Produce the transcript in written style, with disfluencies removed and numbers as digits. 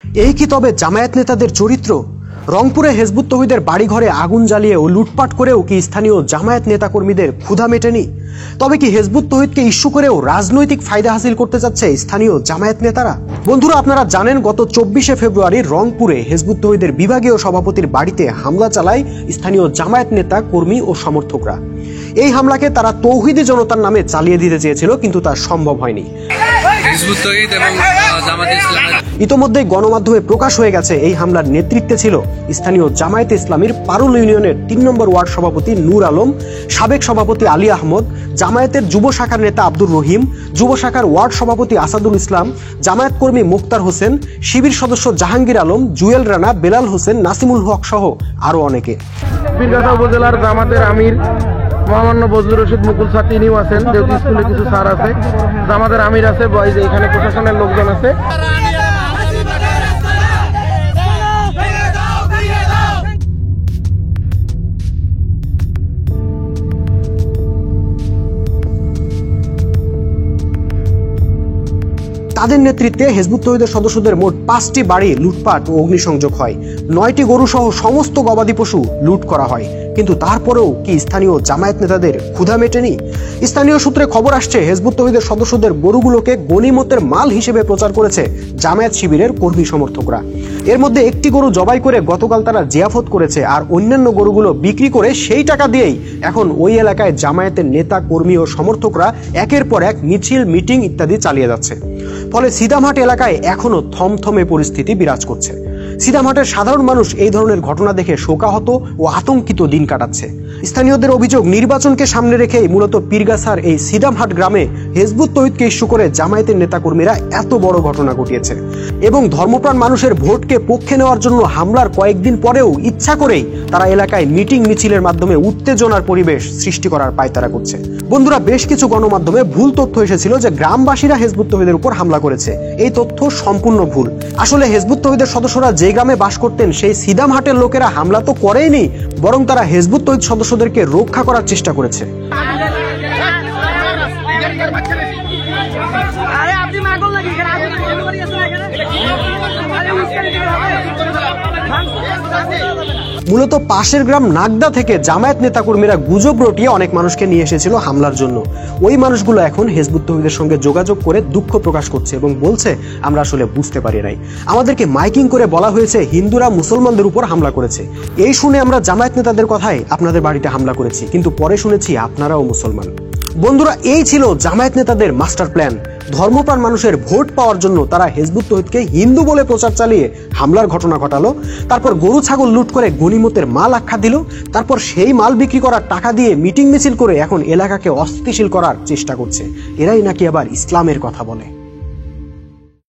এই কি তবে জামায়াত নেতাদের চরিত্র? রংপুরে হিজবুত তৌহিদের বাড়িঘরে আগুন জ্বালিয়ে ও লুটপাট করেও কি স্থানীয় জামায়াত নেতাকর্মীদের ক্ষুধা মেটেনি? তবে কি হিজবুত তৌহিদকে ইস্যু করেও রাজনৈতিক ফায়দা হাসিল করতে যাচ্ছে স্থানীয় জামায়াত নেতারা? বন্ধুরা, আপনারা জানেন গত 24শে ফেব্রুয়ারি রংপুরে হিজবুত তৌহিদের বিভাগীয় সভাপতির বাড়িতে হামলা চালায় স্থানীয় জামায়াত নেতা, কর্মী ও সমর্থকরা। এই হামলাকে তারা তৌহিদি জনতার নামে চালিয়ে দিতে চেয়েছিল, কিন্তু তা সম্ভব হয়নি। ইতোমধ্যে গণমাধ্যমে প্রকাশ হয়ে গেছে এই হামলার নেতৃত্বে ছিল স্থানীয় জামায়াতে ইসলামীর পারুল ইউনিয়নের 3 নম্বর ওয়ার্ড সভাপতি নূর আলম, সাবেক সভাপতি আলী আহমদ, জামায়াতের যুব শাখার নেতা আব্দুর রহিম, যুব শাখার ওয়ার্ড সভাপতি আসাদুল ইসলাম, জামায়াত কর্মী মুক্তার হোসেন, শিবির সদস্য জাহাঙ্গীর আলম, জুয়েল রানা, বেলাল হোসেন, নাসিমুল হক সহ আরো অনেকে। পীরগাছা উপজেলার জামাতের আমির মহামান্য বজলুর রশিদ মুকুল স্যার তিনিও আছেন, যেহেতু স্কুলে কিছু স্যার আছে, জামাতের আমির আছে, এখানে প্রশাসনের লোকজন আছে। তাদের নেতৃত্বে হিজবুত তৌহিদের সদস্যদের মোট 5টি বাড়ি লুটপাট ও অগ্নিসংযোগ হয়, 9টি গরু সহ সমস্ত গবাদি পশু লুট করা হয়। কিন্তু তারপরেও কি স্থানীয় জামায়াত নেতাদের ক্ষুধা মেটেনি? স্থানীয় সূত্রে খবর আসছে, হিজবুত তৌহিদের সদস্যদের গরুগুলোকে গনিমতের মাল হিসেবে প্রচার করেছে জামায়াত শিবিরের কর্মী সমর্থকরা। এর মধ্যে একটি গরু জবাই করে গতকাল তারা জিয়াফত করেছে, আর অন্যান্য গরুগুলো বিক্রি করে সেই টাকা দিয়েই এখন ওই এলাকায় জামায়াতের নেতা, কর্মী ও সমর্থকরা একের পর এক মিছিল, মিটিং ইত্যাদি চালিয়ে যাচ্ছে। ফলে সিদামহাট এলাকায় এখনো থমথমে পরিস্থিতি বিরাজ করছে। সিদামহাটের সাধারণ মানুষ এই ধরনের ঘটনা দেখে শোকাহত ও আতঙ্কিত দিন কাটাচ্ছে। স্থানীয়দের অভিযোগ, নির্বাচনকে সামনে রেখেই মূলত পীরগাছার এই সিদামহাট গ্রামে হিজবুত তৌহিদকে ইস্যু করে জামায়াতের নেতাকর্মীরা এত বড় ঘটনা ঘটিয়েছে এবং ধর্মপ্রাণ মানুষের ভোটকে পক্ষে নেওয়ার জন্য হামলার কয়েকদিন পরেও ইচ্ছা করেই তারা এলাকায় মিটিং, মিছিলের মাধ্যমে উত্তেজনার পরিবেশ সৃষ্টি করার পায়তারা করছে। বন্ধুরা, বেশ কিছু গণমাধ্যমে ভুল তথ্য এসেছিল যে গ্রামবাসীরা হিজবুত তৌহিদের উপর হামলা করেছে। এই তথ্য সম্পূর্ণ ভুল। আসলে হিজবুত তৌহিদের সদস্যরা যে গ্রামে বাস করতেন সেই সিদামহাটের লোকেরা হামলা তো করেইনি, বরং তারা হিজবুত তৌহিদ সদস্যদেরকে রক্ষা করার চেষ্টা করেছে। মূলত পাশের গ্রাম নাগদা থেকে জামায়াত নেতাকর্মীরা গুজব রটিয়ে অনেক মানুষকে নিয়ে এসেছিল হামলার জন্য। ওই মানুষগুলো এখন হিজবুত তৌহিদের সঙ্গে যোগাযোগ করে দুঃখ প্রকাশ করছে এবং বলছে, আমরা আসলে বুঝতে পারি নাই, আমাদেরকে মাইকিং করে বলা হয়েছে হিন্দুরা মুসলমানদের উপর হামলা করেছে। এই শুনে আমরা জামায়াত নেতাদের কথায় আপনাদের বাড়িতে হামলা করেছি, কিন্তু পরে শুনেছি আপনারাও মুসলমান। বন্ধুরা, এই ছিল জামায়াত নেতাদের মাস্টার প্ল্যান। ধর্মপ্রাণ মানুষের ভোট পাওয়ার জন্য তারা হিজবুত তৌহিদকে হিন্দু বলে প্রচার চালিয়ে হামলার ঘটনা ঘটালো, তারপর গরু ছাগল লুট করে গনিমতের মাল আখ্যা দিল, তারপর সেই মাল বিক্রি করার টাকা দিয়ে মিটিং মিছিল করে এখন এলাকাকে অস্থিতিশীল করার চেষ্টা করছে। এরাই নাকি আবার ইসলামের কথা বলে।